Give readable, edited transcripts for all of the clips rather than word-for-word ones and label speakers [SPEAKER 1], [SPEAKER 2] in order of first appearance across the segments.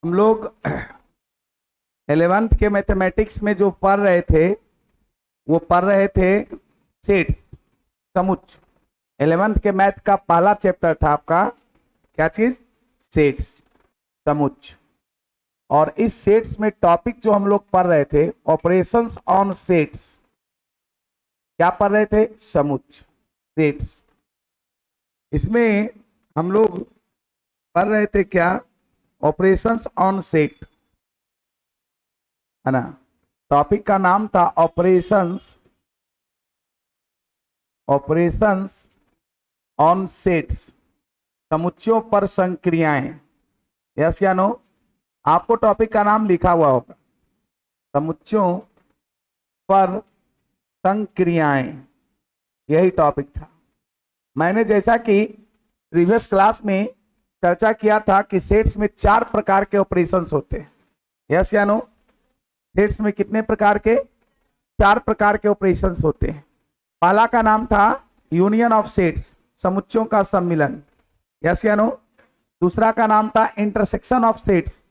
[SPEAKER 1] हम लोग 11th के मैथमेटिक्स में जो पढ़ रहे थे वो पढ़ रहे थे सेट्स, समुच्च। 11th के मैथ का पहला चैप्टर था आपका क्या चीज? सेट्स, समुच्च। और इस सेट्स में टॉपिक जो हम लोग पढ़ रहे थे ऑपरेशंस ऑन सेट्स। क्या पढ़ रहे थे? समुच्च, सेट्स। इसमें हम लोग पढ़ रहे थे क्या? ऑपरेशंस ऑन सेट, है ना। टॉपिक का नाम था ऑपरेशंस ऑन सेट्स, समुच्चयों पर संक्रियाएं। यस या नो? आपको टॉपिक का नाम लिखा हुआ होगा, समुच्चयों पर संक्रियाएं। यही टॉपिक था। मैंने जैसा कि प्रीवियस क्लास में चर्चा किया था कि सेट्स में 4 प्रकार के ऑपरेशंस होते हैं। यस या नो? सेट्स में कितने प्रकार के? 4 प्रकार के ऑपरेशंस होते हैं। पहला का नाम था यूनियन ऑफ सेट्स, समुच्चयों का सम्मिलन। यस या नो? दूसरा का नाम था इंटरसेक्शन ऑफ सेट्स,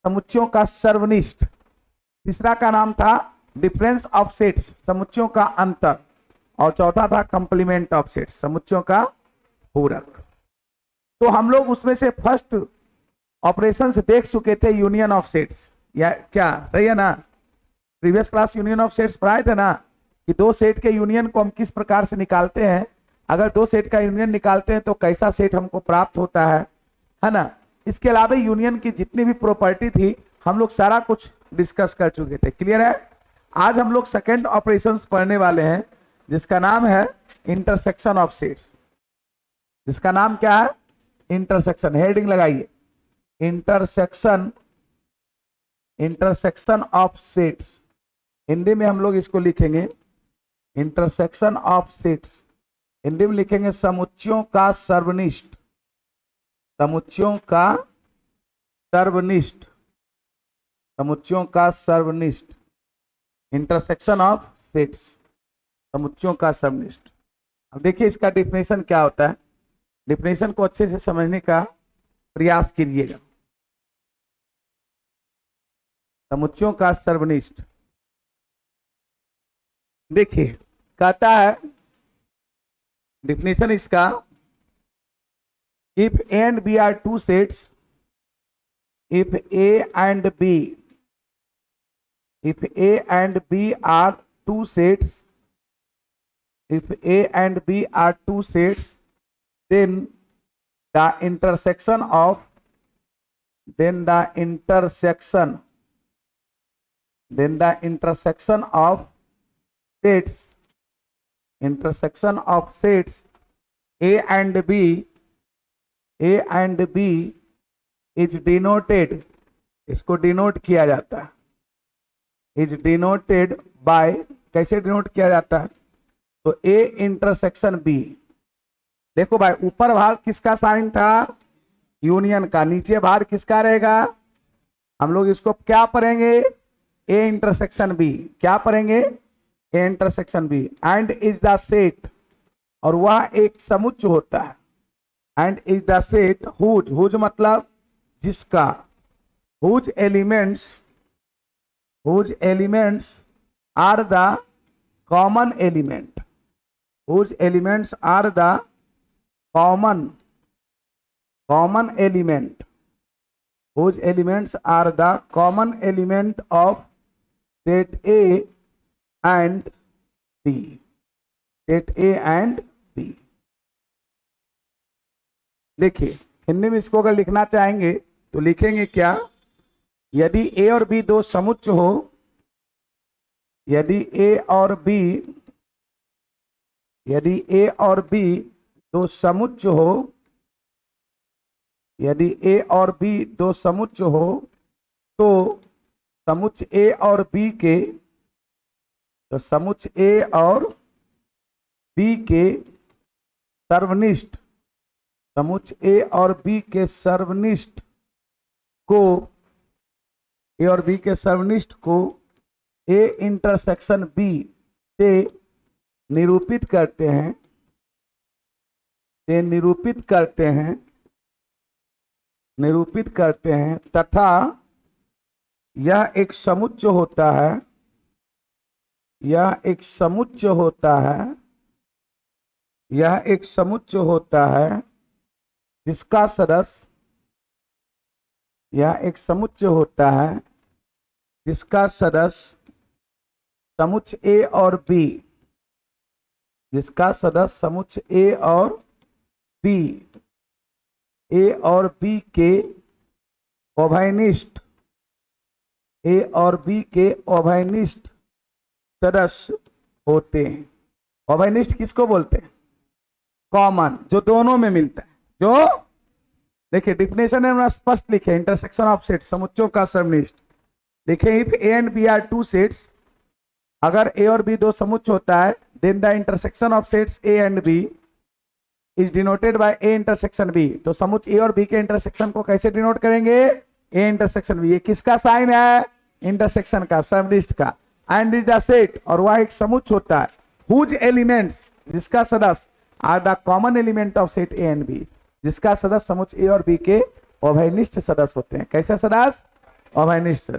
[SPEAKER 1] समुच्चयों का सर्वनिष्ठ। तीसरा का नाम था डिफरेंस ऑफ सेट्स, समुच्चयों का अंतर। और चौथा था कंप्लीमेंट ऑफ सेट्स, समुच्चयों का पूरक। तो हम लोग उसमें से फर्स्ट ऑपरेशंस देख चुके थे, यूनियन ऑफ सेट्स। या क्या सही है ना? Previous class union of sets पढ़ाए थे ना कि दो सेट के यूनियन को हम किस प्रकार से निकालते हैं। अगर दो सेट का यूनियन निकालते हैं तो कैसा सेट हमको प्राप्त होता है ना। इसके अलावा यूनियन की जितनी भी प्रॉपर्टी थी हम लोग सारा कुछ डिस्कस कर चुके थे। क्लियर है? आज हम लोग सेकेंड ऑपरेशंस पढ़ने वाले हैं जिसका नाम है इंटरसेक्शन ऑफ सेट्स। जिसका नाम क्या है? इंटरसेक्शन। हेडिंग लगाइए, इंटरसेक्शन ऑफ सेट्स। हिंदी में हम लोग इसको लिखेंगे इंटरसेक्शन ऑफ सेट्स। हिंदी में लिखेंगे समुच्चयों का सर्वनिष्ठ, समुच्चयों का सर्वनिष्ठ, समुच्चयों का सर्वनिष्ठ। इंटरसेक्शन ऑफ सेट्स, समुच्चयों का सर्वनिष्ठ। अब देखिए इसका डिफिनेशन क्या होता है। डिफिनेशन को अच्छे से समझने का प्रयास कीजिएगा। समुच्चयों का सर्वनिष्ठ देखिए कहता है डिफिनेशन इसका, if A and B are two sets, if A and B, if A and B are two sets, if A and B are two sets, then the intersection of sets, A and B is denoted, इसको denote किया जाता है, is denoted bye, कैसे denote किया जाता है? तो A intersection B. देखो भाई ऊपर भाग किसका साइन था? यूनियन का। नीचे भाग किसका रहेगा? हम लोग इसको क्या पढ़ेंगे? A intersection B. क्या पढ़ेंगे? A intersection B. And is the set, और वह एक समुच्च होता है। And is the set whose, whose मतलब जिसका, whose elements are the common element, whose elements are the common element, whose elements are the common element of set A and B, set A and B। देखिए हिंदी में इसको अगर लिखना चाहेंगे तो लिखेंगे क्या? यदि ए और बी दो समुच्च हो, यदि ए और बी दो समुच्च हो, यदि ए और बी दो समुच्च हो, तो समुच्च ए और बी के, तो समुच्च ए और बी के सर्वनिष्ठ, समुच्च ए और बी के सर्वनिष्ठ को, ए और बी के सर्वनिष्ठ को ए इंटरसेक्शन बी से निरूपित करते हैं, निरूपित करते हैं तथा यह एक समुच्चय होता है, यह एक समुच्चय होता है, यह एक समुच्चय होता है जिसका सदस्य, यह एक समुच्चय होता है जिसका सदस्य समुच्चय ए और बी, जिसका सदस्य समुच्चय ए और बी, ए और बी के उभयनिष्ठ, ए और बी के उभयनिष्ठ सदस्य होते हैं। उभयनिष्ठ किसको बोलते हैं? कॉमन, जो दोनों में मिलता है। जो देखिए डिफिनेशन में स्पष्ट लिखे, इंटरसेक्शन ऑफ सेट, समुच्चयों का समनिष्ठ। देखिए if A and B are two sets, अगर ए और बी दो समुच्चय होता है, then the intersection of sets A and B is denoted by A intersection B. तो समुच्चय ए और बी के इंटरसेक्शन को कैसे डिनोट करेंगे? A intersection B. ये किसका साइन है? इंटरसेक्शन का, समनिष्ठ का। एंड इज द सेट, और वह एक समुच्चय होता है, हुज एलिमेंट्स, जिसका सदस्य, are the common element of set A and B, जिसका सदस्य समुच्चय ए और बी के उभयनिष्ठ सदस्य होते हैं। कैसे सदस्य? उभयनिष्ठ।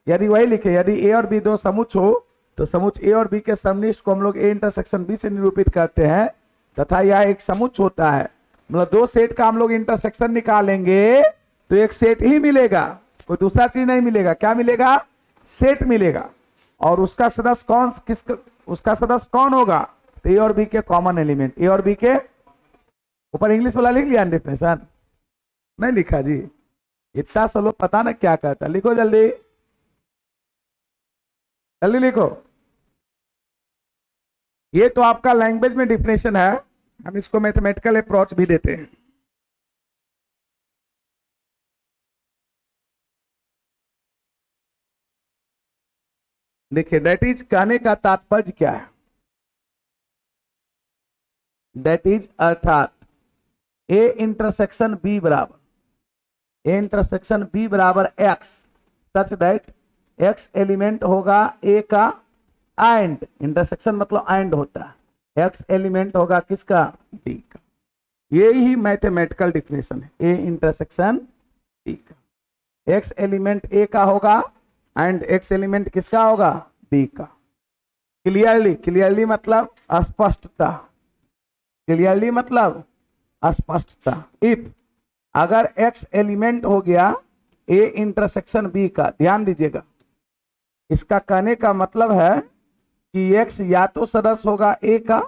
[SPEAKER 1] यदि वही लिखे, यदि ए और बी दो समुच्चय हो तो समुच्चय ए और बी के समनिष्ठ को हम लोग ए इंटरसेक्शन बी से निरूपित करते हैं, तथा यह एक समुच्चय होता है, मतलब दो सेट का हम लोग इंटरसेक्शन निकालेंगे तो एक सेट ही मिलेगा, कोई दूसरा चीज नहीं मिलेगा। क्या मिलेगा? सेट मिलेगा। और उसका सदस्य कौन, किसका उसका सदस्य कौन होगा? तो ए और बी के कॉमन एलिमेंट, ए और बी के। ऊपर इंग्लिश वाला लिख लिया डेफिनेशन? नहीं लिखा जी, इतना सब लोग पता ना क्या कहता। लिखो जल्दी, जल्दी लिखो। ये तो आपका लैंग्वेज में डिफिनेशन है, हम इसको मैथमेटिकल अप्रोच भी देते हैं। देखिए दैट इज कहने का तात्पर्य क्या है? दैट इज अर्थात ए इंटरसेक्शन बी बराबर, ए इंटरसेक्शन बी बराबर x, such that x element होगा ए का, एंड इंटरसेक्शन मतलब एंड होता है, एक्स एलिमेंट होगा किसका? बी का। ये ही मैथमेटिकल डिफिनेशन है, ए इंटरसेक्शन बी का। एक्स एलिमेंट ए का होगा एंड एक्स एलिमेंट किसका होगा? बी का। क्लियरली, क्लियरली मतलब स्पष्टता, क्लियरली मतलब स्पष्टता। इफ, अगर एक्स एलिमेंट हो गया ए इंटरसेक्शन बी का, ध्यान दीजिएगा, इसका कहने का मतलब है कि एक्स या तो सदस्य होगा ए का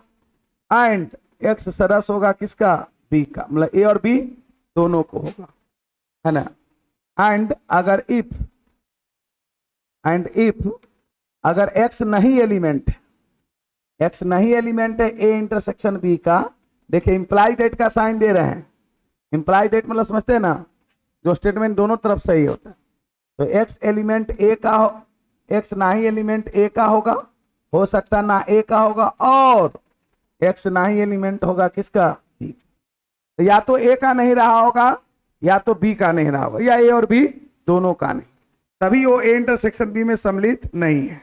[SPEAKER 1] एंड एक्स सदस्य होगा किसका? बी का, मतलब ए और बी दोनों को होगा, है ना। एंड अगर इफ, अगर एक्स नहीं एलिमेंट है, एक्स नहीं एलिमेंट है ए इंटरसेक्शन बी का, देखिए इंप्लाई डेट का साइन दे रहे हैं। इंप्लाई डेट मतलब समझते हैं ना, जो स्टेटमेंट दोनों तरफ सही होता है। तो एक्स एलिमेंट ए का हो, एक्स नहीं एलिमेंट ए का होगा, हो सकता ना ए का होगा, और एक्स नहीं एलिमेंट होगा किसका? बी। तो या तो ए का नहीं रहा होगा या तो बी का नहीं रहा होगा, या ए और बी दोनों का नहीं, तभी वो ए इंटरसेक्शन बी में सम्मिलित नहीं है,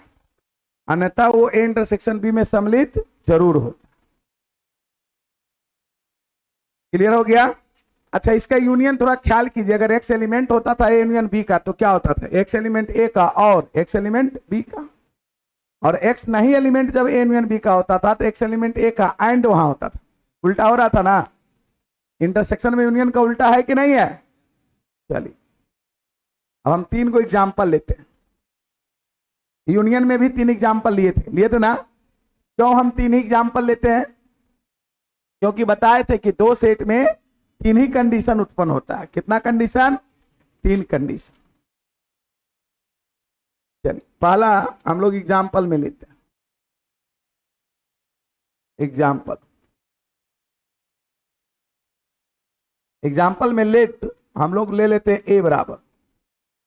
[SPEAKER 1] अन्यथा वो ए इंटरसेक्शन बी में सम्मिलित जरूर होता। क्लियर हो गया? अच्छा, इसका यूनियन थोड़ा ख्याल कीजिए। अगर एक्स एलिमेंट होता था ए यूनियन बी का तो क्या होता था? एक्स एलिमेंट ए का और एक्स एलिमेंट बी का। और एक्स नहीं एलिमेंट जब ए यूनियन बी का होता था तो एक्स एलिमेंट ए का एंड वहां होता था। उल्टा हो रहा था ना, इंटरसेक्शन में यूनियन का उल्टा है कि नहीं है? चलिए अब हम 3 को एग्जाम्पल लेते हैं। यूनियन में भी 3 एग्जाम्पल लिए थे ना। क्यों हम 3 ही एग्जाम्पल लेते हैं? क्योंकि बताए थे कि दो सेट में 3 ही कंडीशन उत्पन्न होता है। कितना कंडीशन? 3 कंडीशन। चलिए पहला हम लोग एग्जाम्पल में लेते हैं। एग्जाम्पल में लेट हम लोग ले लेते हैं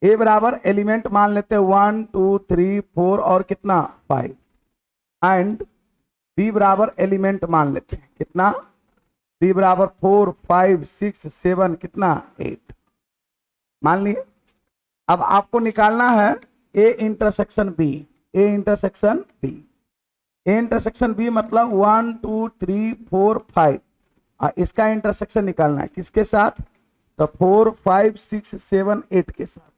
[SPEAKER 1] ए बराबर एलिमेंट मान लेते हैं 1 2 3 4 और कितना 5, एंड बी बराबर एलिमेंट मान लेते हैं कितना? बी बराबर 4 5 6 7 कितना 8 मान लिए। अब आपको निकालना है A intersection B. A intersection B मतलब 1 2 3 4 5, इसका इंटरसेक्शन निकालना है किसके साथ? तो 4 5 6 7 8 के साथ।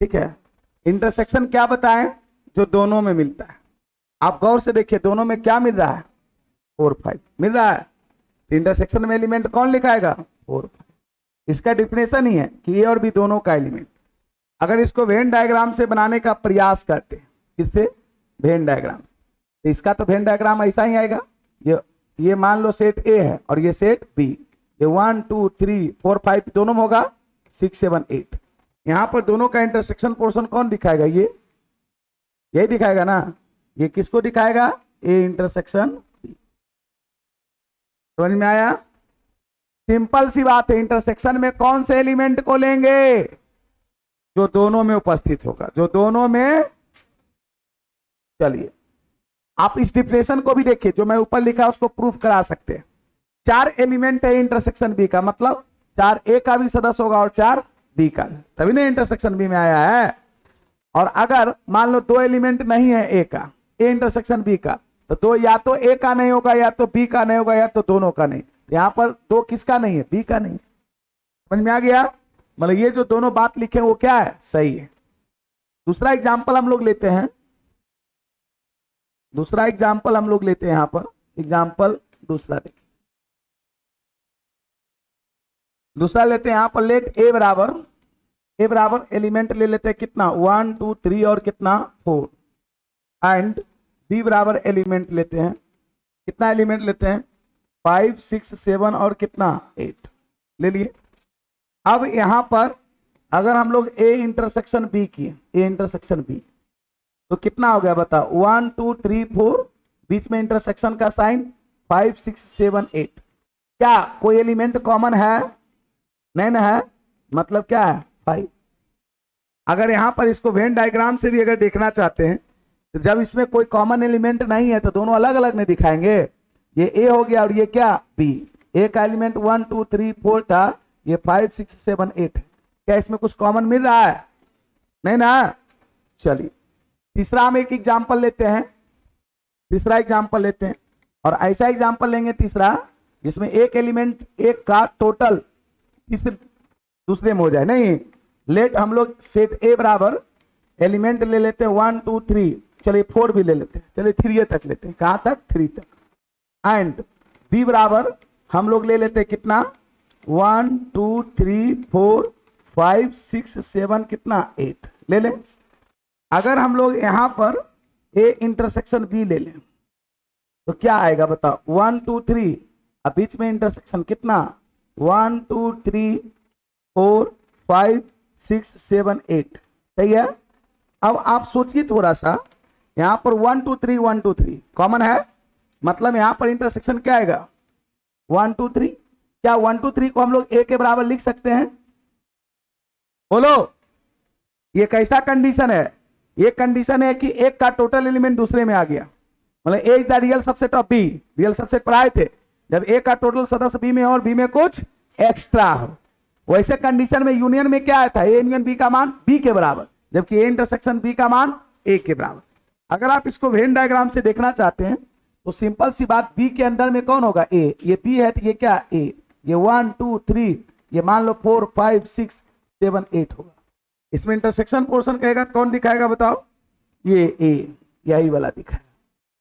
[SPEAKER 1] ठीक है, इंटरसेक्शन क्या बताएं? जो दोनों में मिलता है। आप गौर से देखिए, दोनों में क्या मिल रहा है? 4 5 मिल रहा है। इंटरसेक्शन में एलिमेंट कौन लिखाएगा? 4 5। इसका डिफिनेशन ही है कि ए और बी दोनों का एलिमेंट। अगर इसको वेन डायग्राम से बनाने का प्रयास करते हैं, किससे? Venn diagram. तो इसका तो वेन डायग्राम ऐसा ही आएगा। ये मान लो सेट ए है और ये सेट बी। ये 1 2 3 4 5 दोनों में होगा 6 7 8। यहां पर दोनों का इंटरसेक्शन पोर्शन कौन दिखाएगा? ये यही दिखाएगा ना। ये किसको दिखाएगा? A intersection B. समझ में आया? सिंपल सी बात है। इंटरसेक्शन में कौन से एलिमेंट को लेंगे? जो दोनों में उपस्थित होगा, जो दोनों में। चलिए आप इस डिफिनेशन को भी देखिए, जो मैं ऊपर लिखा उसको प्रूफ करा सकते हैं। 4 एलिमेंट है इंटरसेक्शन बी का, मतलब 4 ए का भी सदस्य होगा और 4 बी का, तभी ना इंटरसेक्शन बी में आया है। और अगर मान लो 2 एलिमेंट नहीं है ए का, ए इंटरसेक्शन बी का, तो 2 या तो ए का नहीं होगा, या तो बी का नहीं होगा, या तो दोनों का नहीं। यहां पर 2 किसका नहीं है? बी का नहीं। समझ में आ गया? मतलब ये जो दोनों बात लिखे वो क्या है? सही है। दूसरा एग्जाम्पल हम लोग लेते हैं। यहां पर एग्जाम्पल दूसरा देखिए। दूसरा लेते हैं यहां पर। लेट ए बराबर एलिमेंट ले लेते हैं कितना? 1 2 3 और कितना? 4। एंड बी बराबर एलिमेंट लेते हैं कितना? एलिमेंट लेते हैं 5 6 7 और कितना? 8 ले लिए। अब यहां पर अगर हम लोग ए इंटरसेक्शन बी किए, ए इंटरसेक्शन बी, तो कितना हो गया बता? 1 2 3 4, बीच में इंटरसेक्शन का साइन 5 6 7 8। क्या कोई एलिमेंट कॉमन है? नहीं ना है, मतलब क्या है? 5। अगर यहां पर इसको वेन डायग्राम से भी अगर देखना चाहते हैं, तो जब इसमें कोई कॉमन एलिमेंट नहीं है तो दोनों अलग अलग नहीं दिखाएंगे। ये ए हो गया और ये क्या? बी। ए का एलिमेंट 1 2 3 4 था, ये 5 6 7 8। क्या इसमें कुछ कॉमन मिल रहा है? नहीं ना। चलिए तीसरा हम एक एग्जाम्पल लेते हैं। और ऐसा एग्जाम्पल लेंगे तीसरा जिसमें एक एलिमेंट एक का टोटल इस दूसरे में हो जाए। नहीं, लेट हम लोग सेट ए बराबर एलिमेंट ले लेते हैं 1 2 3। चलिए 4 भी ले लेते हैं, चलिए 3 तक लेते हैं। कहां तक? 3 तक। एंड बी बराबर हम लोग ले लेते हैं कितना? 1 2 3 4 5 6 7 कितना? 8 ले लें। अगर हम लोग यहां पर ए इंटरसेक्शन बी ले लें तो क्या आएगा बताओ? 1 2 3, अब बीच में इंटरसेक्शन कितना? 1 2 3 4 5 6 7 8। सही है। अब आप सोचिए थोड़ा सा, यहां पर 1 2 3 1 2 3 कॉमन है, मतलब यहां पर इंटरसेक्शन क्या आएगा? 1 2 3। क्या 1 2 3 को हम लोग ए के बराबर लिख सकते हैं? बोलो। ये कैसा कंडीशन है? ये कंडीशन है कि एक का टोटल एलिमेंट दूसरे में आ गया, मतलब A is the real subset of B. Real subset पर आए थे जब ए का टोटल सदस्य बी में और बी में कुछ एक्स्ट्रा हो। वैसे कंडीशन में यूनियन में क्या आया था? ए यूनियन बी का मान बी के बराबर, जबकि ए इंटरसेक्शन बी का मान ए के बराबर। अगर आप इसको वेन डायग्राम से देखना चाहते हैं तो सिंपल सी बात, बी के अंदर में कौन होगा? ए। ये बी है तो ये क्या? ए। ये 1 2 3, ये मान लो 4 5 6 7 8 होगा। इसमें इंटरसेक्शन पोर्शन कहेगा कौन दिखाएगा बताओ? ये ए, यही वाला दिखाएगा।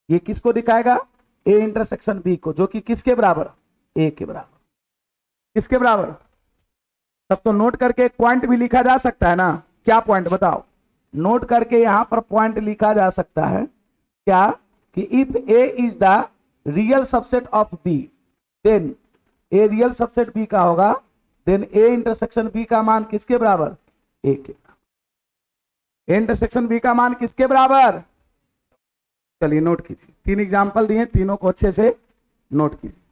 [SPEAKER 1] ये किसको दिखाएगा? ए इंटरसेक्शन बी को, जो कि किसके बराबर? ए के बराबर। किसके बराबर? तब तो नोट करके एक पॉइंट भी लिखा जा सकता है ना। क्या पॉइंट बताओ? नोट करके यहां पर पॉइंट लिखा जा सकता है क्या? कि if A is the real subset of B, then A real subset B का होगा, देन ए इंटरसेक्शन बी का मान किसके बराबर? ए के बराबर। ए इंटरसेक्शन बी का मान किसके बराबर? चलिए नोट कीजिए। 3 एग्जाम्पल दिए, तीनों को अच्छे से नोट कीजिए।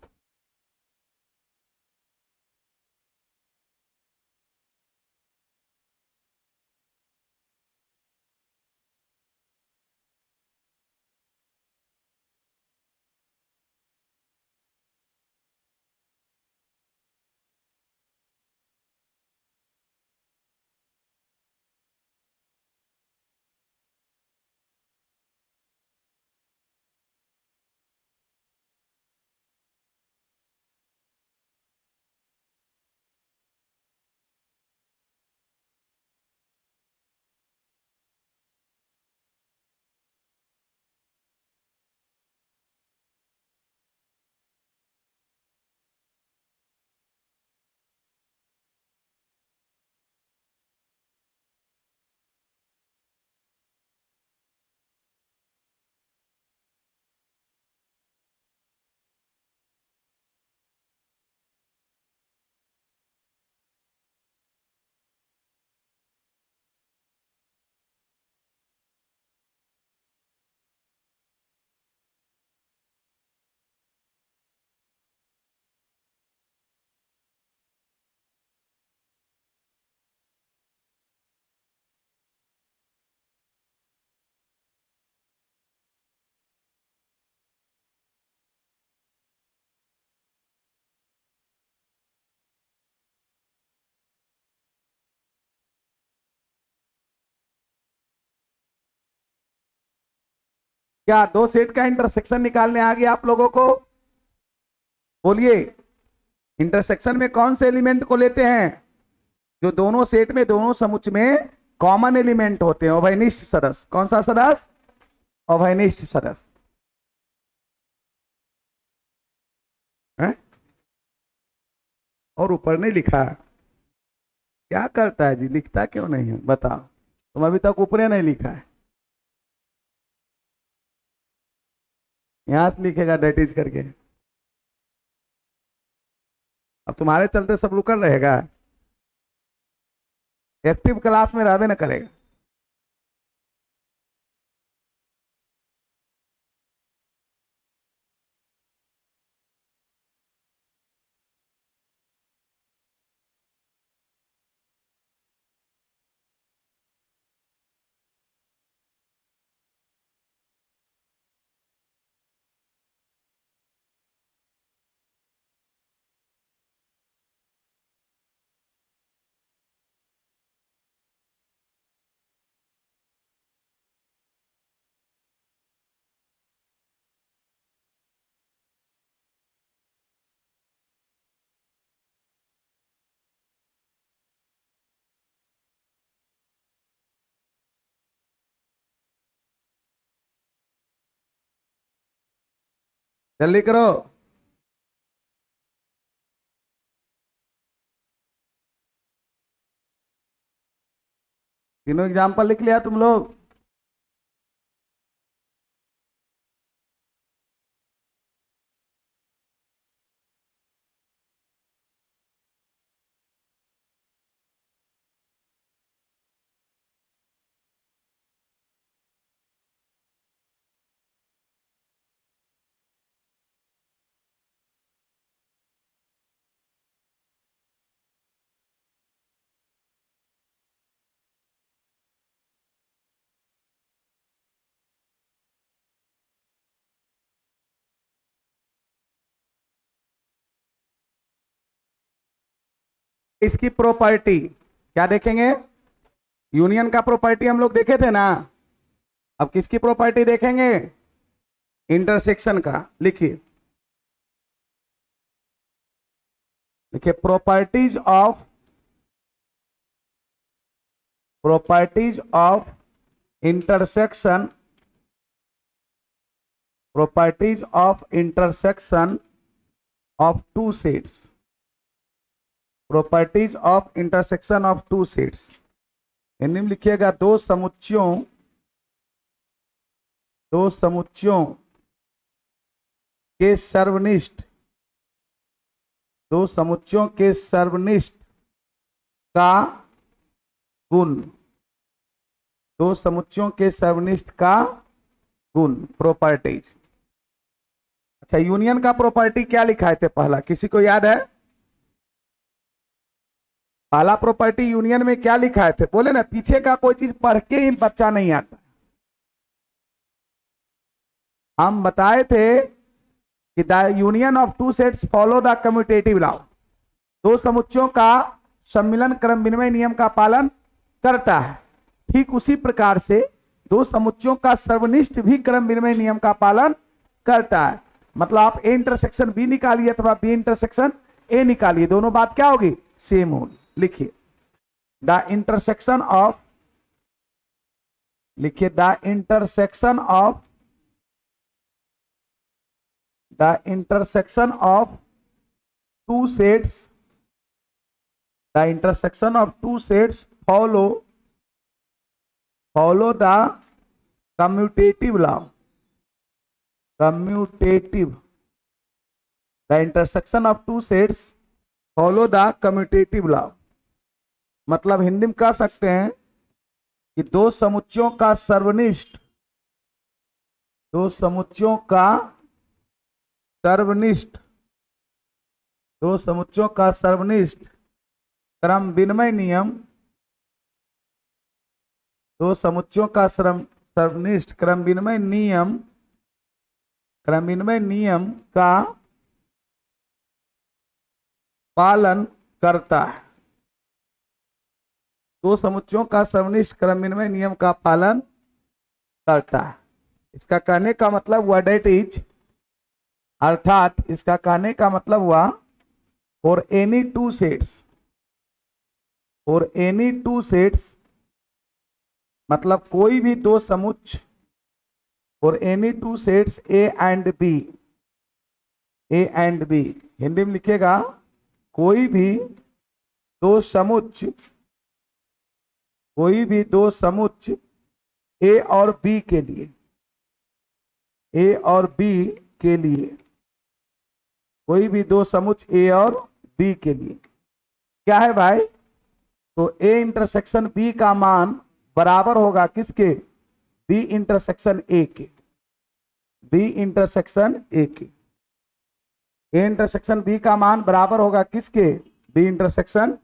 [SPEAKER 1] क्या दो सेट का इंटरसेक्शन निकालने आ गया आप लोगों को? बोलिए, इंटरसेक्शन में कौन से एलिमेंट को लेते हैं? जो दोनों सेट में, दोनों समुच्चय में कॉमन एलिमेंट होते हैं, अभयनिष्ठ सदस्य। कौन सा सदस्य? अभयनिष्ठ सदस्य है। और ऊपर नहीं लिखा? क्या करता है जी, लिखता क्यों नहीं है बताओ? तुम अभी तक ऊपरे नहीं लिखा है, यहां से लिखेगा डेट इज करके। अब तुम्हारे चलते सब रुकल रहेगा, एक्टिव क्लास में रहबे न करेगा। जल्दी करो। तीनों एग्जाम्पल लिख लिया तुम लोग? इसकी प्रॉपर्टी क्या देखेंगे? यूनियन का प्रॉपर्टी हम लोग देखे थे ना, अब किसकी प्रॉपर्टी देखेंगे? इंटरसेक्शन का। लिखिए, देखिए, properties of intersection, properties of intersection of two sets, properties of intersection of two sets. Hindi में लिखिएगा, दो समुच्चयों के सर्वनिष्ठ, दो समुच्चयों के सर्वनिष्ठ का गुण, दो समुच्चयों के सर्वनिष्ठ का गुण, प्रॉपर्टीज। अच्छा, यूनियन का प्रॉपर्टी क्या लिखाए थे पहला, किसी को याद है? पहला प्रॉपर्टी यूनियन में क्या लिखाए थे? बोले ना, पीछे का कोई चीज पढ़ के ही बच्चा नहीं आता। हम बताए थे कि the union of two sets follow the commutative law, दो समुच्चयों का सम्मिलन क्रम विनिमय नियम का पालन करता है। ठीक उसी प्रकार से दो समुच्चयों का सर्वनिष्ठ भी क्रम विनिमय नियम का पालन करता है। मतलब आप ए इंटरसेक्शन बी निकालिए अथवा बी इंटरसेक्शन ए निकालिए, दोनों बात क्या होगी? सेम होगी। लिखिए, द इंटरसेक्शन ऑफ, लिखिए, the intersection of, the intersection of two sets, the intersection of two sets follow the commutative law, commutative, the intersection of two sets follow the commutative law। मतलब हिंदी में कह सकते हैं कि दो समुच्चयों का सर्वनिष्ठ, दो समुच्चयों का सर्वनिष्ठ, दो समुच्चयों का सर्वनिष्ठ क्रम विनिमय नियम, दो समुच्चयों का सर्वनिष्ठ क्रम विनिमय नियम, क्रम विनिमय नियम का पालन करता है, दो समुच्चयों का सर्वनिष्ठ क्रम विनिमय नियम का पालन करता है। इसका कहने का मतलब हुआ डेट इज, अर्थात इसका कहने का मतलब हुआ for any two sets, for any two sets मतलब कोई भी दो समुच्चय, for any two sets A and B, A and B Hindi में लिखेगा कोई भी दो समुच्चय, कोई भी दो समुच्चय ए और बी के लिए, ए और बी के लिए, कोई भी दो समुच्चय ए और बी के लिए क्या है भाई, तो ए इंटरसेक्शन बी का मान बराबर होगा किसके, बी इंटरसेक्शन ए के, बी इंटरसेक्शन ए के, ए इंटरसेक्शन बी का मान बराबर होगा किसके, बी इंटरसेक्शन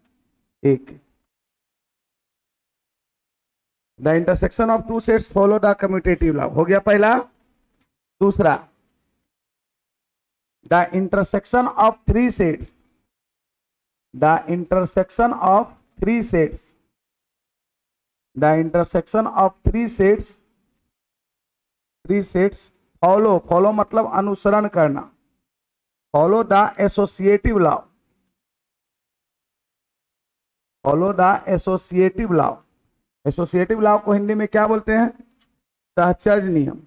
[SPEAKER 1] ए के। The intersection of two sets follow the commutative law, हो गया पहला। दूसरा, the intersection of three sets, the intersection of three sets, the intersection of three sets, three sets follow, follow मतलब अनुसरण करना, follow the associative law, follow the associative law. Associative law को हिंदी में क्या बोलते हैं, सहचर्य नियम,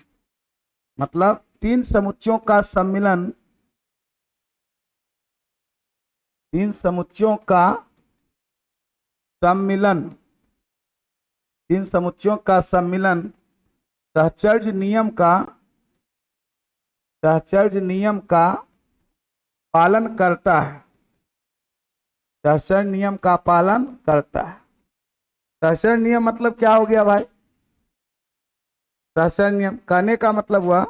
[SPEAKER 1] मतलब तीन समुच्चयों का सम्मिलन, तीन समुच्चयों का सम्मिलन, तीन समुच्चयों का सम्मिलन सहचर्य नियम का, सहचर्य नियम का पालन करता है, सहचर्य नियम का पालन करता है। सहचर्य नियम मतलब क्या हो गया भाई, सहचर्य नियम कहने का मतलब हुआ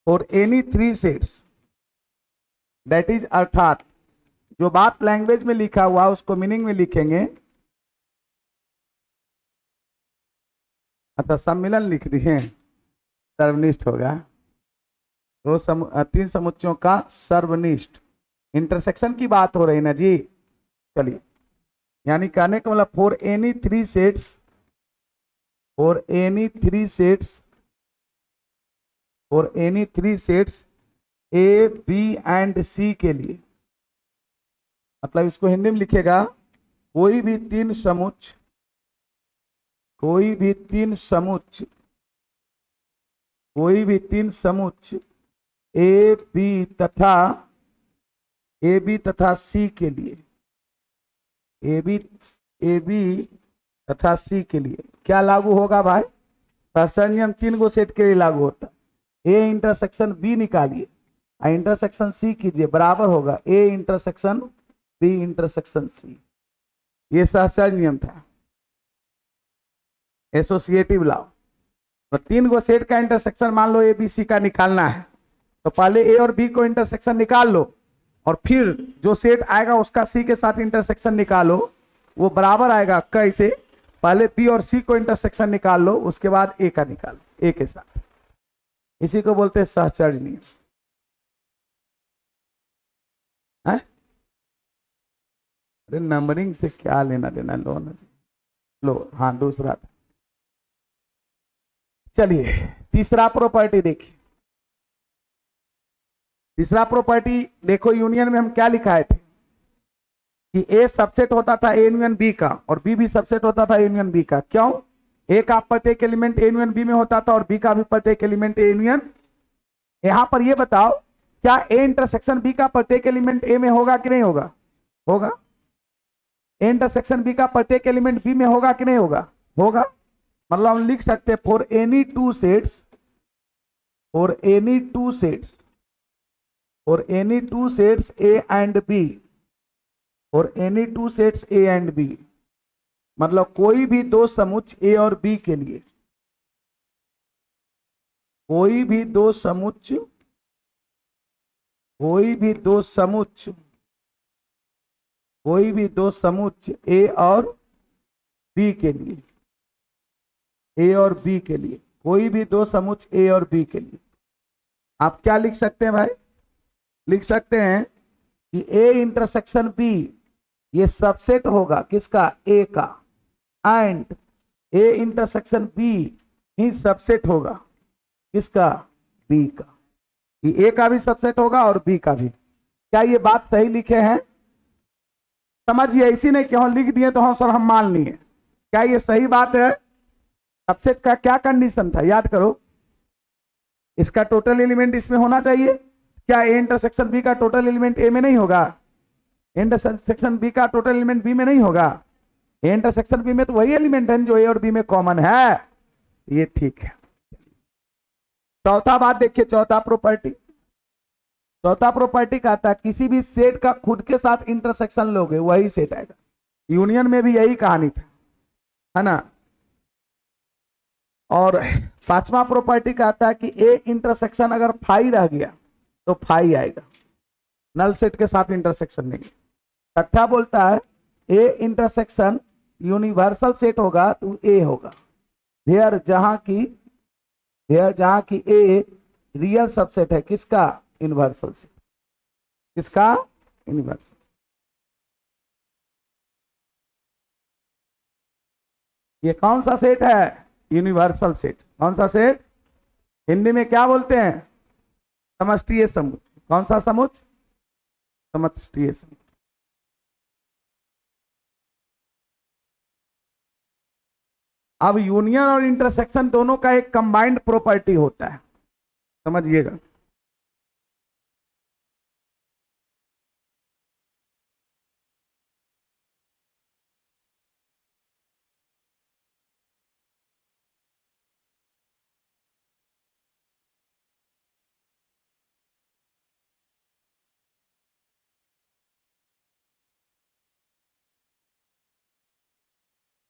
[SPEAKER 1] for any three sets, that is अर्थात जो बात लैंग्वेज में लिखा हुआ उसको मीनिंग में लिखेंगे। अच्छा सम्मिलन लिख दिए, सर्वनिष्ठ होगा, दो तीन समुच्चयों का सर्वनिष्ठ, इंटरसेक्शन की बात हो रही ना जी। चलिए, यानी कहने का मतलब for any three sets, for any three sets, for any three sets A B and C के लिए, मतलब इसको हिंदी में लिखेगा कोई भी तीन समुच्चय, कोई भी तीन समुच्चय, कोई भी तीन समुच्चय ए बी तथा, ए बी तथा सी के लिए, ए बी तथा सी के लिए क्या लागू होगा भाई, सहचर्य नियम तीन गो सेट के लिए लागू होता है। ए इंटरसेक्शन बी निकालिए, इंटरसेक्शन सी कीजिए, बराबर होगा A intersection B intersection C, ये सहचर्य नियम था, एसोसिएटिव लॉ। तो तीन गो सेट का इंटरसेक्शन मान लो ए बी सी का निकालना है, तो पहले ए और बी को इंटरसेक्शन निकाल लो, और फिर जो सेट आएगा उसका सी के साथ इंटरसेक्शन निकालो, वो बराबर आएगा कैसे, पहले बी और सी को इंटरसेक्शन निकाल लो, उसके बाद ए का निकालो ए के साथ, इसी को बोलते हैं सहचर्य नियम। अरे नंबरिंग से क्या लेना देना, लो न लो। हाँ दूसरा, चलिए तीसरा प्रॉपर्टी देखिए, तीसरा प्रॉपर्टी देखो, यूनियन में हम क्या लिखाए थे कि ए सबसेट होता था ए यूनियन बी का, और बी भी सबसेट होता था ए यूनियन बी का। क्यों, ए का प्रत्येक एलिमेंट ए यूनियन बी में होता था और बी का भी प्रत्येक एलिमेंट ए यूनियन। यहां पर ये बताओ क्या ए इंटरसेक्शन बी का प्रत्येक एलिमेंट ए में होगा कि नहीं होगा, होगा। ए इंटरसेक्शन बी का प्रत्येक एलिमेंट बी में होगा कि नहीं होगा, होगा। मतलब हम लिख सकते हैं for any two sets, for any two sets, for any two sets A and B, for any two sets A and B, मतलब कोई भी दो समुच्चय ए और बी के लिए, कोई भी दो समुच्चय, कोई भी दो समुच्चय, कोई भी दो समुच्चय ए और बी के लिए, ए और बी के लिए, कोई भी दो समुच्चय ए और बी के लिए आप क्या लिख सकते हैं भाई, लिख सकते हैं कि ए इंटरसेक्शन बी ये सबसेट होगा किसका, ए का, एंड ए इंटरसेक्शन बी ही सबसेट होगा किसका? बी का। ये ए का भी सबसेट होगा और बी का भी। क्या ये बात सही लिखे हैं? समझिए, ऐसी नहीं कि हम लिख दिए तो हाँ सर हम मान लिए। क्या ये सही बात है? सबसेट का क्या कंडीशन था याद करो, इसका टोटल एलिमेंट इसमें होना चाहिए। क्या ए इंटरसेक्शन बी का टोटल एलिमेंट ए में नहीं होगा? इंटरसेक्शन बी का टोटल एलिमेंट बी में नहीं होगा? ए इंटरसेक्शन बी में तो वही एलिमेंट है जो ए और बी में कॉमन है। ये ठीक है। चौथा बात देखिए, चौथा प्रॉपर्टी। चौथा प्रॉपर्टी कहता है किसी भी सेट का खुद के साथ इंटरसेक्शन लोगे वही सेट आएगा। यूनियन में भी यही कहानी था, है ना। और पांचवा प्रॉपर्टी कहता है कि ए इंटरसेक्शन अगर फाई रह गया तो फाई आएगा, नल सेट के साथ इंटरसेक्शन नहीं। छठा बोलता है ए इंटरसेक्शन यूनिवर्सल सेट होगा तो ए होगा देयर जहां की ए रियल सबसेट है किसका? Universal set. किसका? यूनिवर्सल। ये कौन सा सेट है? Universal set. कौन सा सेट? हिंदी में क्या बोलते हैं? समष्टीय समुच्चय। कौन सा समुच्चय? समष्टीय समुच्चय। अब यूनियन और इंटरसेक्शन दोनों का एक कंबाइंड प्रॉपर्टी होता है, समझिएगा।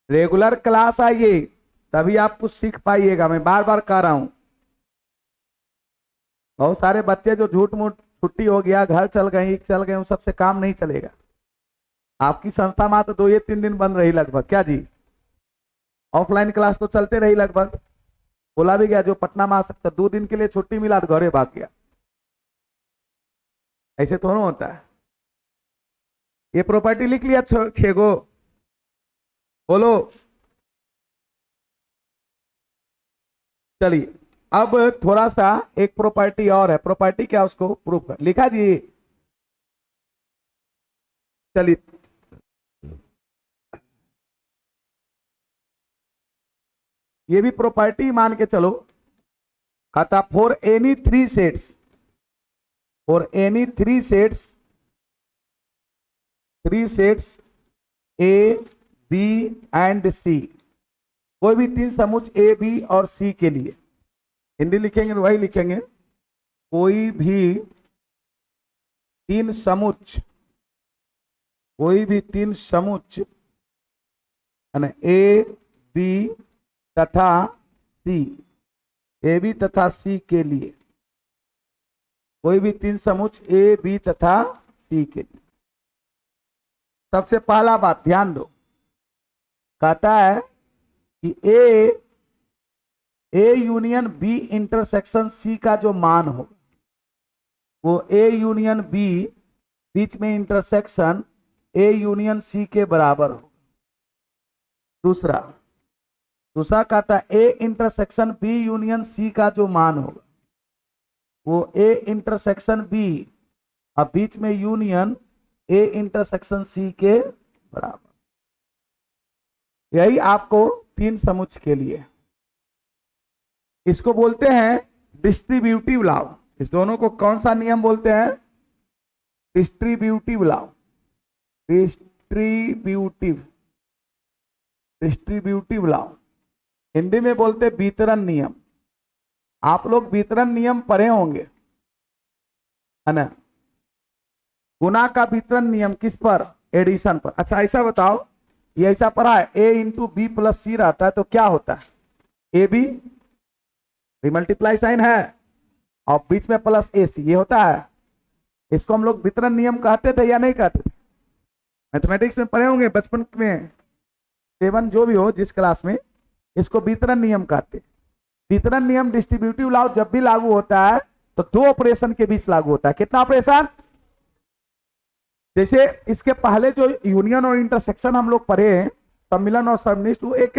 [SPEAKER 1] रेगुलर क्लास आइए तभी आप कुछ सीख पाइएगा। मैं बार बार कह रहा हूं, बहुत सारे बच्चे जो झूठ मूठ छुट्टी हो गया घर चल गए उन सबसे काम नहीं चलेगा। आपकी संस्था में तो 2 या 3 दिन बंद रही लगभग, क्या जी? ऑफलाइन क्लास तो चलते रही लगभग। बोला भी गया जो पटना में आ सकता 2 दिन के लिए छुट्टी मिला तो घरे भाग गया। ऐसे थोड़ा होता है। ये प्रॉपर्टी लिख लिया 6 गो, बोलो। चलिए अब थोड़ा सा एक प्रॉपर्टी और है। प्रॉपर्टी क्या? उसको प्रूफ कर लिखा जी। चलिए ये भी प्रॉपर्टी मान के चलो। कहता for any 3 sets, for any 3 sets A B and C, कोई भी 3 समुच्चय ए बी और सी के लिए, हिंदी लिखेंगे तो वही लिखेंगे, कोई भी 3 समुच्चय, कोई भी 3 समुच्चय है ना, ए बी तथा सी, ए बी तथा सी के लिए, कोई भी 3 समुच्चय ए बी तथा सी के लिए। सबसे पहला बात ध्यान दो, कहता है कि A union B intersection C का जो मान हो वो ए यूनियन बी बीच में इंटरसेक्शन ए यूनियन सी के बराबर हो। दूसरा कहता है A intersection B union C का जो मान होगा वो ए इंटरसेक्शन बी और बीच में यूनियन ए इंटरसेक्शन सी के बराबर। यही आपको 3 समुच्चय के लिए, इसको बोलते हैं डिस्ट्रीब्यूटिव लॉ। इस दोनों को कौन सा नियम बोलते हैं? Distributive law. Distributive law Hindi में बोलते हैं वितरण नियम। आप लोग वितरण नियम पढ़े होंगे, है ना। गुना का वितरण नियम किस पर? एडिशन पर। अच्छा ऐसा बताओ, ये ऐसा पढ़ा है ए इंटू बी प्लस सी रहता है तो क्या होता है? ए बी मल्टीप्लाई साइन है और बीच में प्लस ए सी, ये होता है। इसको हम लोग वितरण नियम कहते थे या नहीं कहते थे? मैथमेटिक्स में पढ़े होंगे बचपन में, 7 जो भी हो जिस क्लास में, इसको वितरण नियम कहते। वितरण नियम डिस्ट्रीब्यूटिव लॉ जब भी लागू होता है तो 2 ऑपरेशन के बीच लागू होता है। कितना ऑपरेशन? जैसे इसके पहले जो यूनियन और इंटरसेक्शन हम लोग पढ़े हैं, सम्मिलन और समनिष्ठ, वो एक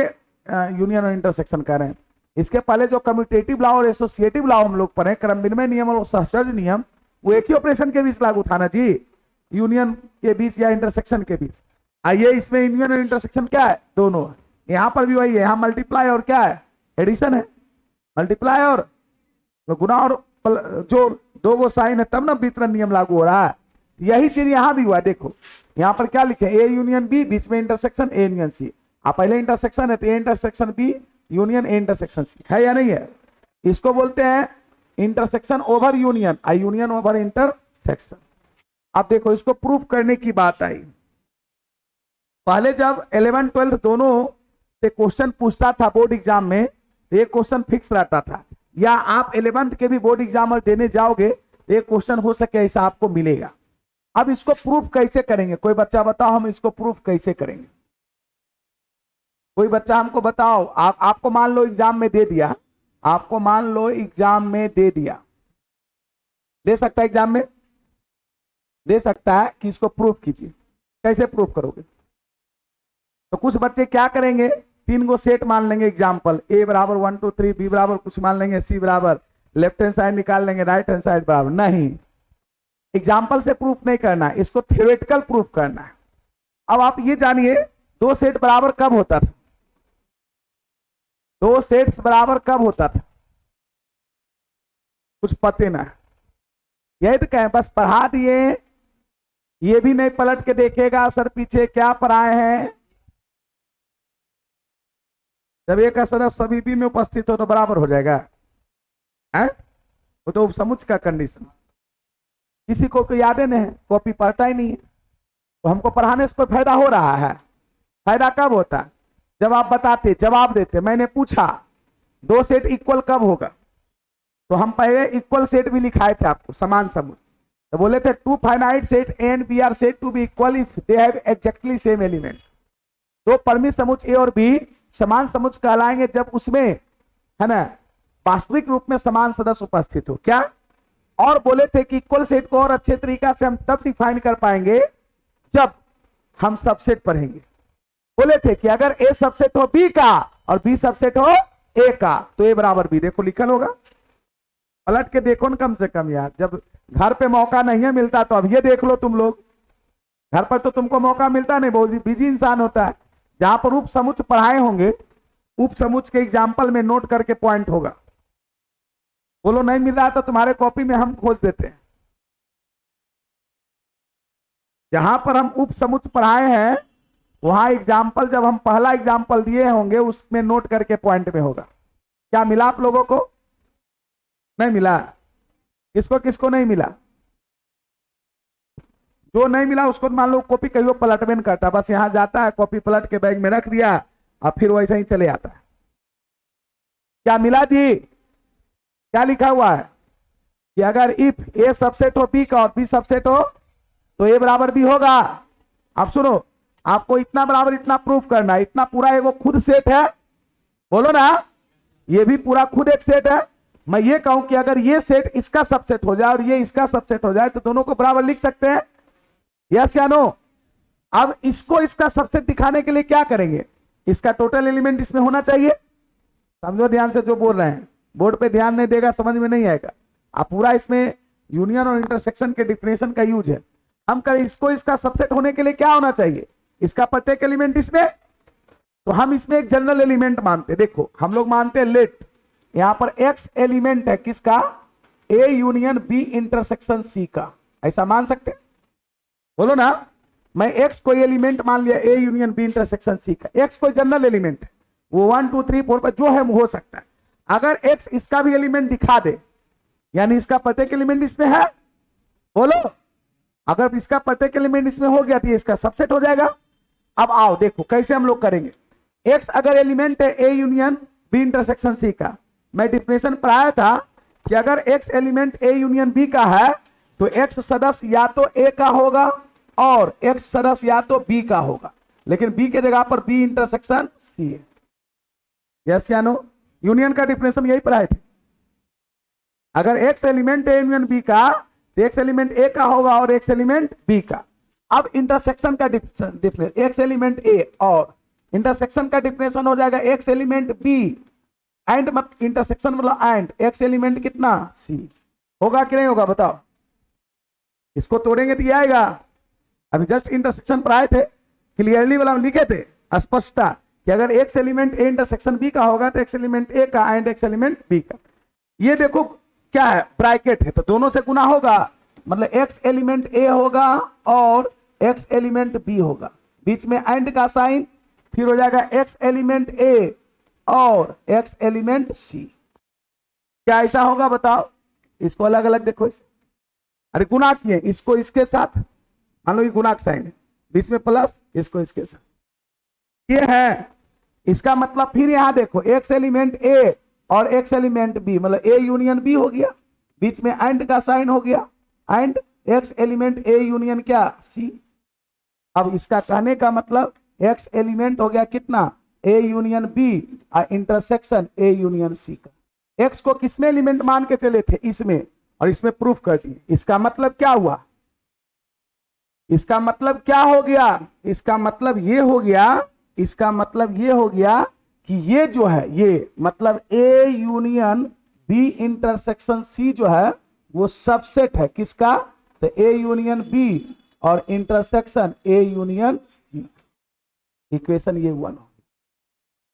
[SPEAKER 1] यूनियन और इंटरसेक्शन कह रहे हैं। इसके पहले जो कम्यूटेटिव लॉ और एसोसिएटिव लॉ हम लोग पढ़े, क्रम विनिमय नियम और सहचर्य नियम, वो एक ही ऑपरेशन के बीच लागू था ना जी, यूनियन के बीच या इंटरसेक्शन के बीच। आइए इसमें यूनियन और इंटरसेक्शन क्या है, दोनों है। यहां पर भी वही है, यहां मल्टीप्लाई और क्या है, एडिशन है। मल्टीप्लाई और गुना और जो दो वो साइन है तब ना वितरण नियम लागू हो रहा है। यही चीज यहां भी हुआ। देखो यहां पर क्या लिखे, ए यूनियन बी, बीच में इंटरसेक्शन ए यूनियन सी। आप पहले इंटरसेक्शन है तो A intersection B union A intersection C, है या नहीं है? इसको बोलते हैं intersection over union, I union over intersection. अब देखो इसको प्रूफ करने की बात आई। पहले जब 11 12 दोनों से क्वेश्चन पूछता था बोर्ड एग्जाम में, एक क्वेश्चन फिक्स रहता था, या आप 11th के भी बोर्ड एग्जाम देने जाओगे एक क्वेश्चन हो सके ऐसा आपको मिलेगा। अब इसको प्रूफ कैसे करेंगे, कोई बच्चा बताओ, हम इसको प्रूफ कैसे करेंगे? कोई बच्चा हमको बताओ। आपको मान लो एग्जाम में दे दिया, आपको मान लो एग्जाम में दे दिया, दे सकता है एग्जाम में, दे सकता है कि इसको प्रूफ कीजिए। कैसे प्रूफ करोगे? तो कुछ बच्चे क्या करेंगे, 3 गो सेट मान लेंगे एग्जाम्पल, ए बराबर 1 2 3, बी बराबर कुछ मान लेंगे, सी बराबर, लेफ्ट हैंड साइड निकाल लेंगे, राइट हैंड साइड बराबर। नहीं, एग्जाम्पल से प्रूफ नहीं करना है, इसको थ्योरेटिकल प्रूफ करना है। अब आप ये जानिए 2 सेट बराबर कब होता था, 2 सेट्स बराबर कब होता था? कुछ पते ना, यही तो कहें, बस पढ़ा दिए, ये भी नहीं पलट के देखेगा सर पीछे क्या पढ़ाए हैं। जब एक सदस्य सभी बी में उपस्थित हो तो बराबर हो जाएगा, है? वो तो उपसमुच्चय का कंडीशन। किसी को तो याद नहीं है, कॉपी पढ़ता ही नहीं है, तो हमको पढ़ाने से कोई फायदा हो रहा है? फायदा कब होता है? जब आप बताते, जवाब देते। मैंने पूछा 2 सेट इक्वल कब होगा, तो हम पहले इक्वल सेट भी लिखाए थे आपको, समान समुच्चय। तो बोले थे 2 finite set A and B are set to be equal if they have exactly same element. 2 परिमित समुच्चय ए और बी समान समुच्चय कहलाएंगे जब उसमें, है ना, वास्तविक रूप में समान सदस्य उपस्थित हो। क्या? और बोले थे कि इक्वल सेट को और अच्छे तरीका से हम तब डिफाइन कर पाएंगे जब हम सबसेट पढ़ेंगे। बोले थे कि अगर ए सबसेट हो बी का और बी सबसेट हो ए का तो ए बराबर बी। देखो लिखल होगा, पलट के देखो न कम से कम यार। जब घर पे मौका नहीं है मिलता तो अब ये देख लो तुम लोग, घर पर तो तुमको मौका मिलता नहीं, बहुत बिजी इंसान होता है। जहां पर उप समुच्चय पढ़ाए होंगे, उप समुच्चय के एग्जाम्पल में नोट करके पॉइंट होगा। बोलो नहीं मिल रहा तो तुम्हारे कॉपी में हम खोज देते हैं। जहां पर हम उप समुच्चय पढ़ाए हैं वहां एग्जाम्पल, जब हम पहला एग्जाम्पल दिए होंगे उसमें नोट करके पॉइंट में होगा। क्या मिला आप लोगों को? नहीं मिला? किसको किसको नहीं मिला? जो नहीं मिला उसको मान लो कॉपी कहीं पलटमेंट करता, बस यहां जाता है, कॉपी पलट के बैग में रख दिया और फिर वैसे ही चले आता है। क्या मिला जी? क्या लिखा हुआ है कि अगर इफ ए सबसेट हो बी का और बी सबसेट हो तो ए बराबर बी होगा। अब सुनो, आपको इतना बराबर इतना प्रूफ करना है। इतना पूरा एक वो खुद सेट है, बोलो ना, ये भी पूरा खुद एक सेट है। मैं ये कहूं कि अगर ये सेट इसका सबसेट हो जाए और ये इसका सबसेट हो जाए तो दोनों को बराबर लिख सकते हैं, यस या नो? अब इसको इसका सबसेट दिखाने के लिए क्या करेंगे, इसका टोटल एलिमेंट इसमें होना चाहिए। समझो ध्यान से जो बोल रहे हैं, बोर्ड पे ध्यान नहीं देगा समझ में नहीं आएगा। आप पूरा इसमें यूनियन और इंटरसेक्शन के डिफिनेशन का यूज है। हम करें इसको इसका सबसेट होने के लिए क्या होना चाहिए, इसका प्रत्येक एलिमेंट इसमें, तो हम इसमें एक जनरल एलिमेंट मानते। देखो हम लोग मानते हैं लेट, यहां पर एक्स एलिमेंट है किसका, A union B intersection C का, ऐसा मान सकते? बोलो ना, मैं एक्स कोई एलिमेंट मान लिया A union B intersection C का। एक्स कोई जनरल एलिमेंट है, वो 1 2 3 4 पर जो है हो सकता है। अगर एक्स इसका भी एलिमेंट दिखा दे, यानी इसका प्रत्येक एलिमेंट इसमें है, बोलो, अगर इसका प्रत्येक एलिमेंट इसमें हो गया तो ये इसका सबसेट हो जाएगा। अब आओ देखो कैसे हम लोग करेंगे। एक्स अगर एलिमेंट है A union B intersection C का, मैं डिफिनेशन पढ़ाया था कि अगर x element A union B का है तो एक्स सदस्य या तो ए का होगा और एक्स सदस्य या तो बी का होगा, लेकिन बी के जगह पर बी इंटरसेक्शन सी है। यस या नो? यूनियन का डिफिनेशन यही पढ़ाए थे। अगर x element A union B का तो एक्स एलिमेंट ए का होगा और एक्स एलिमेंट बी का। अब इंटरसेक्शन का डिफिनेशन, एक्स एलिमेंट ए और इंटरसेक्शन का डिफिनेशन हो जाएगा एक्स एलिमेंट बी एंड मत इंटरसेक्शन मतलब एंड, एक्स एलिमेंट कितना सी, होगा कि नहीं होगा बताओ? इसको तोड़ेंगे तो ये आएगा। अभी जस्ट इंटरसेक्शन पर आए थे, क्लियरली वाला हम लिखे थे स्पष्टता कि अगर x element A intersection B का होगा तो एक्स एलिमेंट ए का एंड एक्स एलिमेंट बी का। ये देखो क्या है, ब्रैकेट है तो दोनों से गुना होगा, मतलब एक्स एलिमेंट ए होगा और एक्स एलिमेंट बी होगा, बीच में एंड का साइन, फिर हो जाएगा एक्स एलिमेंट ए और एक्स एलिमेंट सी। क्या ऐसा होगा बताओ? इसको अलग अलग देखो, इसे अरे गुना किए, इसको इसके साथ, मान लो ये गुना का साइन है, बीच में प्लस, इसको इसके साथ, ये है। इसका मतलब फिर यहां देखो एक्स एलिमेंट ए और एक्स एलिमेंट बी, मतलब ए यूनियन बी हो गया, बीच में एंड का साइन हो गया, and x element A union क्या सी। अब इसका कहने का मतलब एक्स एलिमेंट हो गया कितना ए यूनियन बी और इंटरसेक्शन ए यूनियन सी का। एक्स को किसमें एलिमेंट मान के चले थे? इसमें, और इसमें प्रूफ कर दिए। इसका मतलब क्या हुआ? इसका मतलब क्या हो गया? इसका मतलब ये हो गया, इसका मतलब ये हो गया कि ये जो है, ये मतलब A union B intersection C जो है वो सबसेट है किसका? तो ए यूनियन बी और intersection A union C. Equation ये हुआ ना।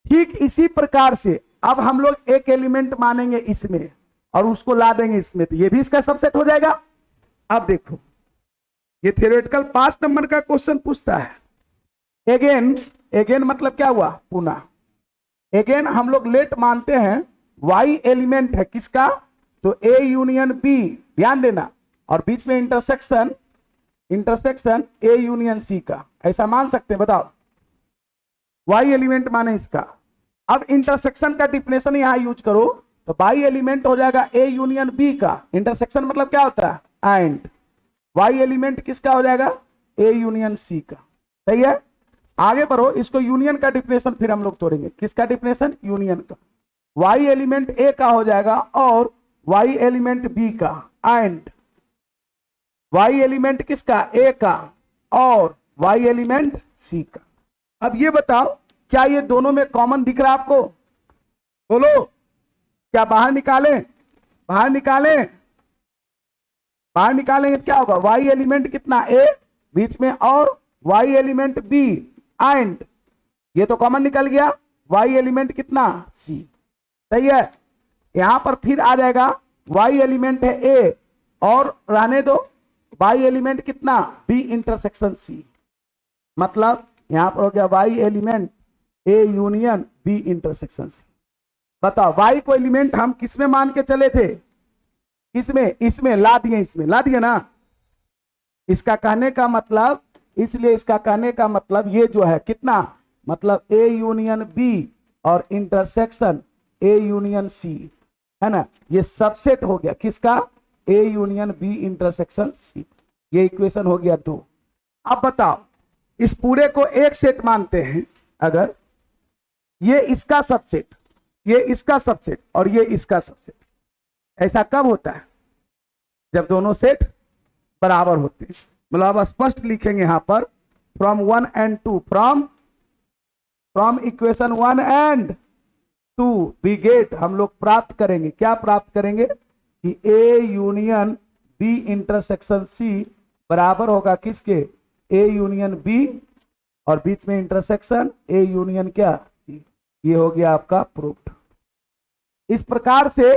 [SPEAKER 1] ठीक इसी प्रकार से अब हम लोग एक एलिमेंट मानेंगे इसमें और उसको ला देंगे इसमें, तो ये भी इसका सबसेट हो जाएगा। अब देखो ये थ्योरेटिकल 5 नंबर का क्वेश्चन पूछता है। अगेन, अगेन मतलब क्या हुआ? पुनः। अगेन हम लोग लेट मानते हैं वाई एलिमेंट है किसका? तो ए यूनियन बी, ध्यान देना, और बीच में intersection, intersection A union C का, ऐसा मान सकते हैं बताओ? वाई एलिमेंट माने इसका। अब इंटरसेक्शन का डिफिनेशन यहां यूज करो तो वाई एलिमेंट हो जाएगा ए यूनियन बी का, इंटरसेक्शन मतलब क्या होता है एंड, वाई एलिमेंट किसका हो जाएगा? ए यूनियन सी का। सही है, आगे बढ़ो, इसको यूनियन का डिफिनेशन फिर हम लोग तोड़ेंगे। किसका डिफिनेशन? यूनियन का। वाई एलिमेंट ए का हो जाएगा और वाई एलिमेंट बी का, एंड वाई एलिमेंट किसका? ए का और वाई एलिमेंट सी का। अब ये बताओ क्या ये दोनों में कॉमन दिख रहा है आपको? बोलो, क्या बाहर निकालें? बाहर निकालें, बाहर निकालेंगे क्या होगा? वाई एलिमेंट कितना? ए, बीच में और वाई एलिमेंट बी, एंड ये तो कॉमन निकल गया, वाई एलिमेंट कितना? सी। सही है, यहां पर फिर आ जाएगा वाई एलिमेंट है ए और रहने दो वाई एलिमेंट कितना? B intersection C. मतलब यहां पर हो गया y element A union B intersection C. बताओ वाई को एलिमेंट हम किसमें मान के चले थे? किसमें? इसमें ला दिए, इसमें ला दिए ना। इसका कहने का मतलब, इसलिए इसका कहने का मतलब ये जो है कितना, मतलब ए यूनियन बी और इंटरसेक्शन ए यूनियन सी है ना, ये सबसेट हो गया किसका? A union B intersection C. ये इक्वेशन हो गया 2। अब बताओ इस पूरे को एक सेट मानते हैं, अगर ये इसका सबसेट, ये इसका सबसेट और ये इसका सबसेट, ऐसा कब होता है? जब दोनों सेट बराबर होते हैं। मतलब स्पष्ट लिखेंगे यहां पर from 1 and 2, from equation 1 and 2 we get, हम लोग प्राप्त करेंगे, क्या प्राप्त करेंगे? कि A union B intersection C बराबर होगा किसके? ए यूनियन बी और बीच में इंटरसेक्शन ए यूनियन क्या? सी। ये हो गया आपका प्रूफ। इस प्रकार से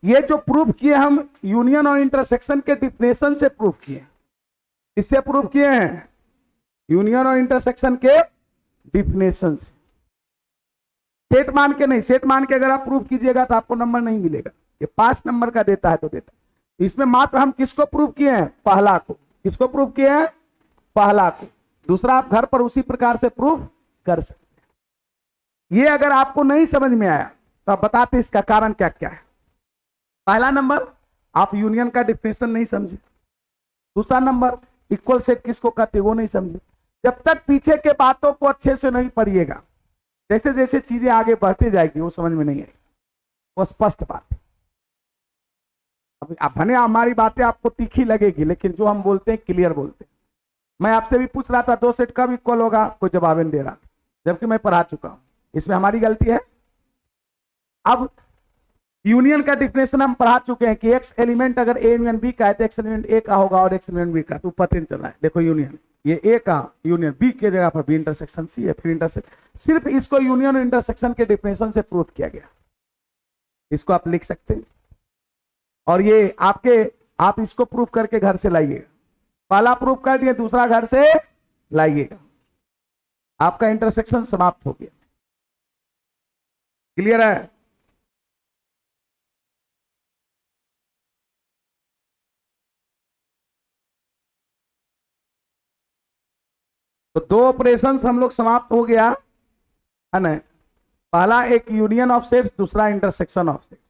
[SPEAKER 1] ये जो प्रूफ किए हम यूनियन और इंटरसेक्शन के डिफिनेशन से प्रूफ किए। इससे प्रूफ किए हैं यूनियन और इंटरसेक्शन के डिफिनेशन से। सेट मान के नहीं, सेट मान के अगर आप प्रूफ कीजिएगा तो आपको नंबर नहीं मिलेगा। ये 5 नंबर का देता है तो देता है। इसमें मात्र हम किसको प्रूफ किए हैं? पहला को। किसको प्रूफ किए हैं? पहला को। दूसरा आप घर पर उसी प्रकार से प्रूफ कर सकते हैं। ये अगर आपको नहीं समझ में आया तो आप बताते इसका कारण क्या क्या है। पहला नंबर, आप यूनियन का डिफिनेशन नहीं समझे। दूसरा नंबर, इक्वल सेट किसको कहते वो नहीं समझे। जब तक पीछे के बातों को अच्छे से नहीं पढ़िएगा, जैसे जैसे चीजें आगे बढ़ती जाएगी वो समझ में नहीं आएगी, वो स्पष्ट बात है। अब भले हमारी बातें आपको तीखी लगेगी, लेकिन जो हम बोलते हैं क्लियर बोलते हैं। मैं आपसे भी पूछ रहा था 2 सेट कब इक्वल होगा, कोई जवाब नहीं दे रहा, जबकि मैं पढ़ा चुका हूं। इसमें हमारी गलती है? अब यूनियन का डिफिनेशन हम पढ़ा चुके हैं कि एक्स एलिमेंट अगर ए यूनियन बी का है तो एक्स एलिमेंट ए का होगा और एक्स एलिमेंट बी का, तो पता नहीं चल रहा है। देखो यूनियन, ये ए का यूनियन बी के जगह पर बी इंटरसेक्शन सी है, फिर इंटरसेक्शन, सिर्फ इसको यूनियन और इंटरसेक्शन के डिफिनेशन से प्रूव किया गया। इसको आप लिख सकते हैं और ये आप इसको प्रूफ करके घर से लाइएगा। पहला प्रूफ कर दिए, दूसरा घर से लाइएगा, आपका इंटरसेक्शन समाप्त हो गया। क्लियर है? तो दो ऑपरेशंस हम लोग समाप्त हो गया है ना। पहला एक यूनियन ऑफ सेट्स, दूसरा इंटरसेक्शन ऑफ सेट्स।